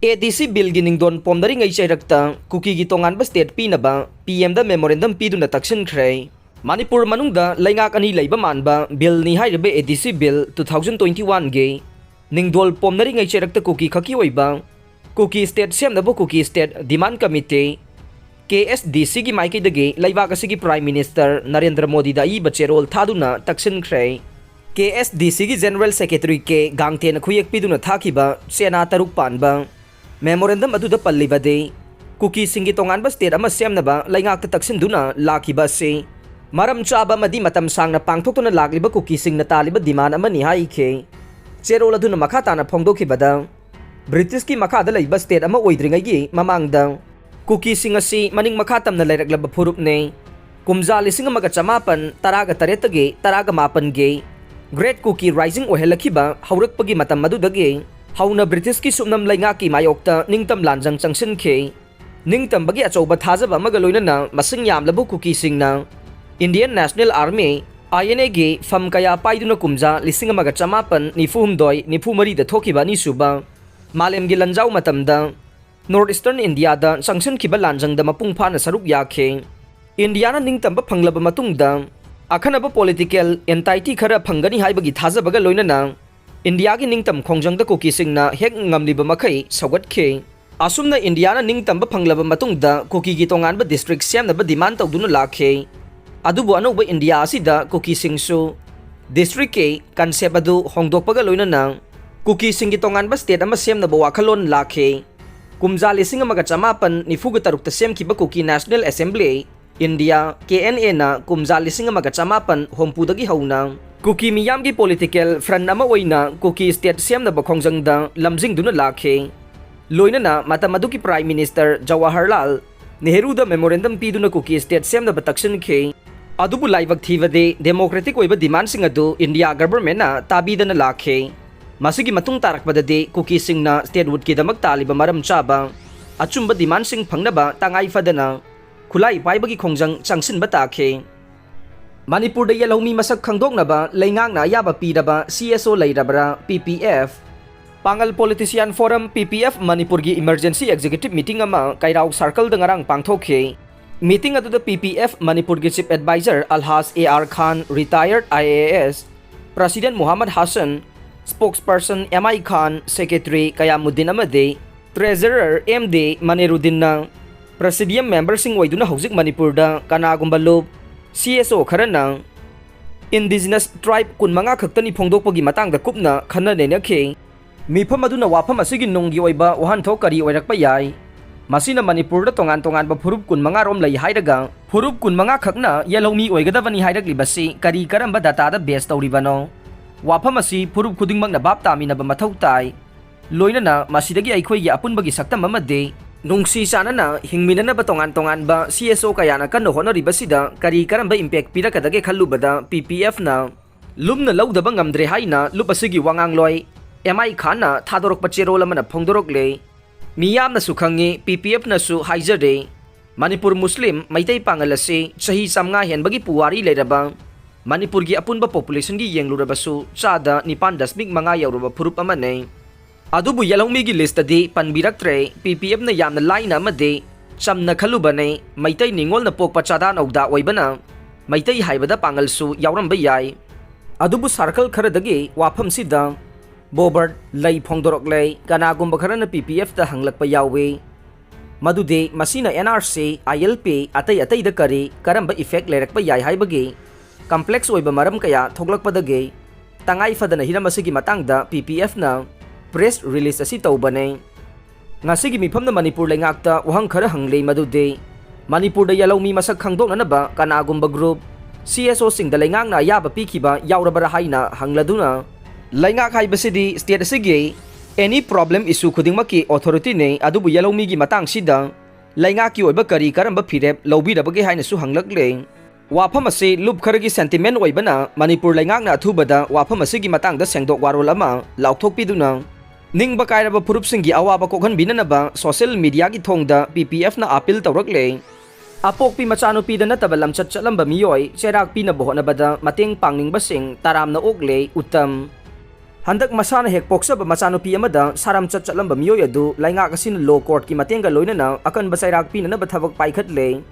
ADC bill gi Ningdol Pomnaringei Cheirakta Kukigi Tonganba state Pinaba PM da Memorandum Piduna takshin khrei Manipur manungda laingak ani leiba manba bill ni hairibe ADC bill 2021 ge Ningdol Pomnaringei Cheirakta Kuki khaki oiba Kuki state semnabo Kuki state demand committee KSDC gi maiki dage laibak asigi Prime Minister Narendra Modi da iba cherol thaduna takshin khrei KSDC gi General Secretary ke gangten khuyek piduna thakiba sena taruk panba Memorandum aduda pallibade Kuki singi Tonganba state ama semnaba laingak taksinduna lakiba se maram chaba madi matam sangna pangthokna lagliba Kuki sing na taliba demand ama ni haike cherol aduna makata na phongdokhibada British ki makada laiba state ama oidringai gi mamangda Kuki sing asi maning makatam na lairaglaba phurup ne kumja lising amaga chamapan taraga taretage taraga mapan ge Great Kuki Rising ohelakhiba haurakpagi matam madudage hauna British ki sumnam lainga ki mayokta ningtam lanjang changsin khe ningtam bagi achouba thajaba amaga loinana masing yamlabu Kuki singna Indian National Army INA ge fam kaya paiduna kumja lising amaga chamapan nifuhumdoi nifumari da thokiba ni suba malem gi lanjau matamda Northeastern India da changsin khiba lanjang da mapung phana saruk yakhe India na ningtam ba phanglaba matungda akhanaba political entity khara phangani haibagi thajabaga loinana India ki ningtam khongjang da Kuki singna hek ngamliba makhai sagat khe asumna India na ningtam ba phanglaba matungda Kuki gi Tonganba district semnaba demand tawduna lakhe adubu anoba India asida Kuki singsu district ke concept adu hongdokpaga loinana Kuki singi Tonganba state ama semnaba wakhalon lakhe kumja lising amaga chamapan nifuga tarukta semkiba Kuki National Assembly India KNA na kumja lising amaga chamapan hompudagi hauna Kuki miyamgi political front nama oina Kuki state semnaba khongjangda lamjingduna lakhe loinana matamaduki Prime Minister Jawaharlal Nehru da Memorandum Piduna Kuki state semnaba takshin khe adubu laibak thibade democratic oiba demand sing adu India government na tabidana lakhe masigi matung tarakpadade Kuki singna statehood ki damak taliba maram chaba achumba demand sing phangnaba tangai fadana khulai paibagi khongjang changsinba takhe Manipur da yalawmi masak khangdoknaba laingang na yaba pidaba CSO lairabra PPF Pangal Politician Forum PPF Manipur gi emergency executive meeting ama Kairao circle da ngarang pangthokhe meeting adu da PPF Manipur gi chief advisor Alhas AR Khan retired IAS President Muhammad Hassan spokesperson MI Khan secretary Kayamuddin Amade treasurer MD Manerudin na presidium member sing waiduna hojik Manipur da kanagumba lob CSO kharana indigenous tribe kunmanga khaktani phongdokpagi matangda kupna khana nenakhe mifam aduna wafam asigi nonggi oiba wahanthok kari oirakpa yai masina Manipur da tongan ba phurup kunmanga rom lai hairaga phurup kunmanga khakna yalawmi oigadabani hairakli basi kari karamba data da base tawribano wafam asi phurup khudingmak na bap tamina ba mathau tai loinana masidagi aikhoi gi apunbagi saktam amade nungsi sanana hingminana ba tongan ba CSO kayana kan honori basida kari karamba impact pirakadage khallubada PPF na lumna lawdaba ngamdre haina lupasigi wangang loi MI khana thadorok pachero lamana phongdorok le miyamna sukhangi PPF na su haijade Manipur Muslim maitai pangalase sahi samnga henbagi puwari leraba Manipur gi apunba population gi yenglurabasu chada 9.5 manga yawruba phurup amane adubu yalawmi gi list adi panbiraktre PPF na yamna laina amade chamna khalubane maitai ningol na pokpa chada nogda oibana maitai haibada pangalsu yawramba yai adubu circle kharadagi wafam sida bobard lay phongdorok lay kanagumba kharana PPF ta hanglakpa yawe madude masina NRC ILP atai da kari karamba effect lerakpa yai haibagi complex oiba maram kaya thoglakpadage tangai fadana hiramasigi matangda PPF na press release asi tawbane ngasigi mifam na Manipur laingakta wahang khara hangle madude Manipur da yalawmi masak khangdokna ba kanagumba group CSO sing da laingang na yaba pikhiba yawrabara haina hangladuna laingak haibasidi state asigi any problem issue khudingmaki authority ne adubu yalawmi gi matang sida laingaki oiba kari karamba phirep lobirabage haina su hanglakle wafam ase lup kharagi sentiment oibana Manipur laingak na athubada wafam asigi matang da sengdok warol ama lauthok piduna Ningba kairaba phurup singi awaba kokhan binanaba social media gi thongda PPF na appeal tawrakle apokpi machanupi da nataba lamchat chalamba miyoi cherak pi na bohna bada mateng pangningba sing taramna okle uttam Handak masana hek poksaba machanupi amada saram chatchalamba miyoy adu laingak asin law court ki matenga loinana akan basairak pinanaba thabak paikhatle.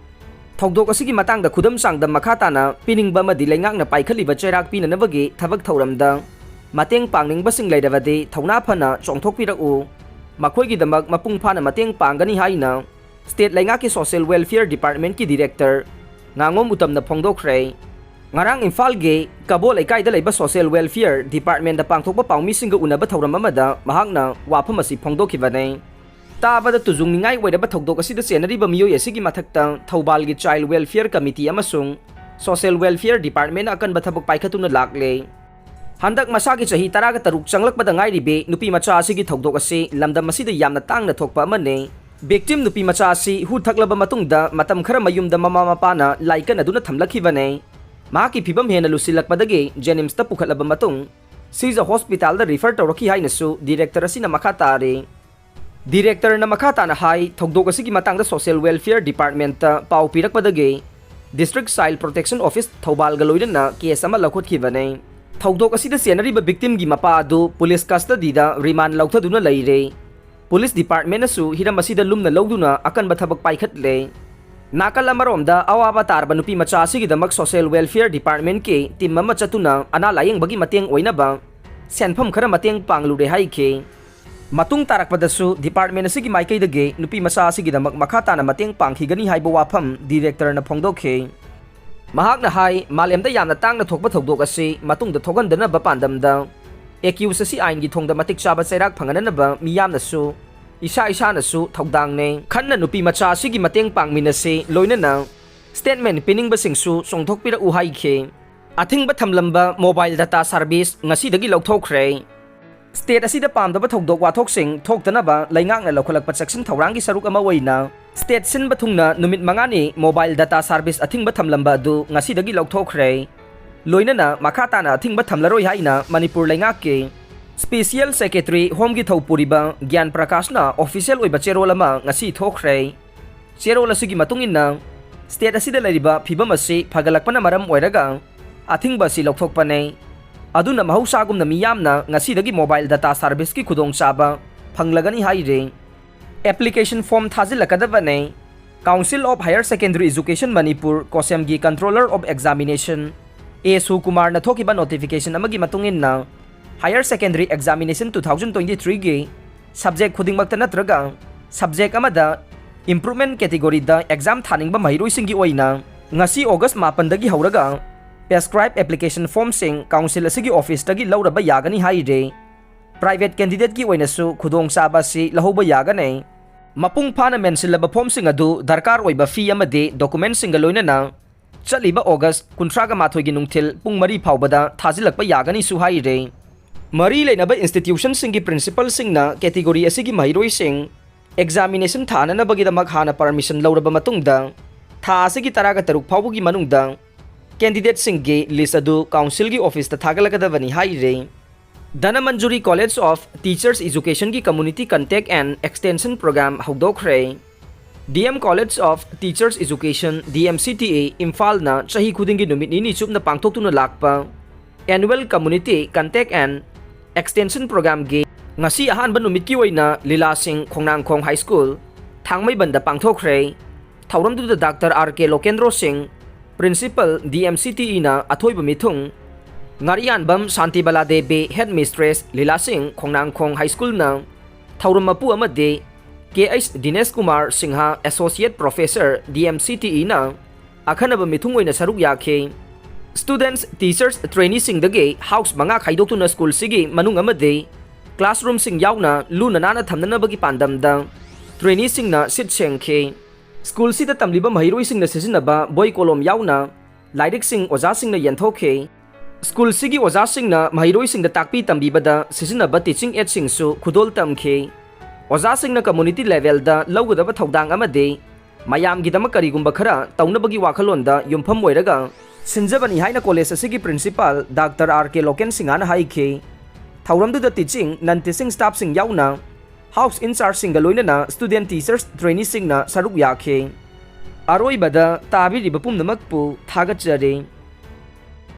Thogdok asigi matangda khudam sangda makhatana piningba madi laingakna paikhaliba chairak pinanabagi thabak thauramda mateng pangningba sing leidabadi thauna phana chongthokpiraku makhoigi damak mapung phana mateng panggani haina State Laingaki Social Welfare Department ki Director ngangom utamna phongdokre ngarang Imphal ge Kabol Laikai da leiba Social Welfare Department da pangthokba paumi singa unaba thauram amada mahakna wafam asi phongdokhibane tabada tujung ningai waidaba thogdok asida senariba miyoy asigi mathakta Thoubal gi Child Welfare Committee amasung Social Welfare Department akan bathabak paikhatuna lakle handak masagi chahi taraga taruk changlakpada ngairibe nupi macha asigi thogdok ase lamdam asida yamna tangna thokpa amane victim nupi macha asi hu thaklaba matungda matam khara mayumda mama mapana laikan aduna thamlakhibane mahaki phibam hena lusilakpadagi Jenims ta pukhatlaba matung Siza Hospital da refer tawraki hainasu director asina makhatare director na makhatana hai thogdok asigi matangda Social Welfare Department ta pau pirakpadagi District Child Protection Office Thoubal galoidana case ama lakhotkhibane thogdok asida senariba victim gi mapa adu police custody da remand lauthaduna leire Police Department asu hiram asida lumna lawduna akan bathabak paikhatle nakal amaromda awaba tarba nupi macha asigi damak Social Welfare Department ke team mama chatuna ana layeng bagi mateng oinaba senpham khara mateng panglure haike matung tarakpadasu department asigi maikai dage nupi macha asigi damak makhatana mateng pangkhigani haiba wafam director na phongdokhe mahakna hai malemda yamna tangna thokba thogdok ase matungda thogandana ba pandamda accuse asi ain gi thongda matik chaba chairak phangananaba miyamnasu isa nasu thogdangne khanna nupi macha asigi mateng pangminase loinana statement piningba singsu songthokpira uhai khe athingba thamlamba mobile data service ngasi dagi lokthokre state asida pamdaba thogdok wathok sing thoktanaba laingakna lokholakpa section thaurangi saruk ama waina state sinba thungna numit mangani mobile data service athingba thamlamba du ngasi dagi lokthokre loinana makhatana athingba thamlaroi haina Manipur laingak Special Secretary Home gi Puriba Gyan Prakashna official oiba cherolama ngasi thokre cherola sigi matungina state asida lariba phibam ase phagalakpana maram oiraga athingba si lokthokpane aduna mahusagumna miyamna ngasi dagi mobile data service ki khudong chaba phanglagani haire application form thazilakadabane Council of Higher Secondary Education Manipur Kosem gi Controller of Examination Su Kumar na thokiba notification amagi matungin na Higher Secondary Examination 2023 gi subject khudingmakta natraga subject amada improvement category da exam thaningba mahiroi singi oina ngasi August 8 dagi hauraga prescribe application form sing council asigi office dagi lauraba yagani haire private candidate gi oina su khudong saba si lahoba yagane mapung phana mensilaba form sing adu darkar oiba fee amade document sing loinana chaliba August 18 gi nungthil pung 3 phawbada thazilakpa yagani su haire mari leinaba institution singi principal singna category asigi mahiroi sing examination thanana bagidamak hana permission lauraba matungda tha asigi taraga taruk phawbugi manungda candidate singi list adu council gi office ta thagalakadabani haire Danamanjuri College of Teachers Education gi community contact and extension program hawdokre DM College of Teachers Education DMCTA Imphal na chahi khudingi numit ni chupna pangthoktuna lakpa annual community contact and extension program gi ngasi ahanba numit ki oina Lilasing Khongnangkhong High School thangmai banda pangthokre thauramdu da Dr. RK Lokendro Singh Principal DMCTA na athoiba mithung ngarian bam Shanti Bala Devi Headmistress Lilasing Khongnangkhong High School na thaurumapu amade KH Dinesh Kumar Singha Associate Professor DMCTE na akhanaba mithung oina saruk yakhe students teachers trainees sing dage house manga khaidokuna school sigi manung amade classroom sing yauna luna nana thamnana bagi pandamda trainees sing na sit sengkhe school sida tamliba mahiroi sing na sisinaba boy kolom yauna lairik sing oja sing na yanthokhe school sigi oja sing na mahiroi sing da takpi tambibada sisinaba teaching aid sing su khudol tamkhe oja sing na community level da lawgadaba thodang amade mayam gidama karigumba khara taunabagi wakhalonda yumpham oiraga sinjabani haina college asigi principal Dr. RK Loken Singana haike thauramdu da teaching non teaching staff sing yauna house in charge sing galoina na student teachers trainees sing na saruk yakhe aroi bada tabi ribapum namakpu thagat jare